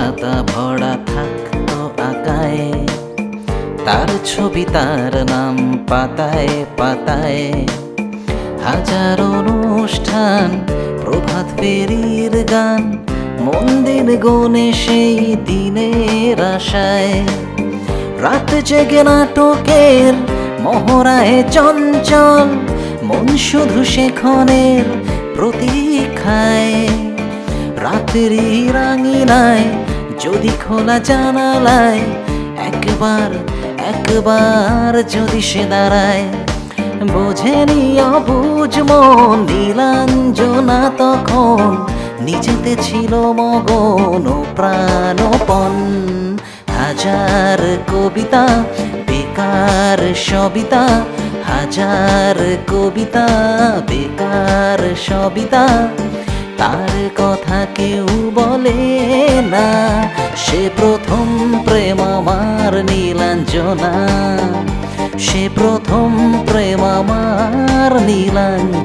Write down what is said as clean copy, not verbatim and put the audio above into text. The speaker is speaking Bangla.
খাতা ভরা থাকতো আঁকায়, তার ছবি তার নাম পাতায় পাতায়। হাজার অনুষ্ঠান, প্রভাত ফেরির গান, মন দিন গনে সেই দিনের আশায়। রাত জেগে নাটকের মহড়ায় চঞ্চল, মন শুধু সেক্ষণের প্রতীক্ষায়। রাতেরই রাঙিনায় যদি খোলা জানালায় একবার একবার যদি সে দাঁড়ায়, বোঝেনি অবুঝ মন নীলাঞ্জনা তখন নিজেতে ছিল মগন ও প্রাণপণ। হাজার কবিতা বেকার সবিতা, হাজার কবিতা বেকার সবিতা, তার কথা কেউ বলে না। সে প্রথম প্রেম আমার নীলাঞ্জনা, সে প্রথম প্রেম আমার নীলাঞ্জনা।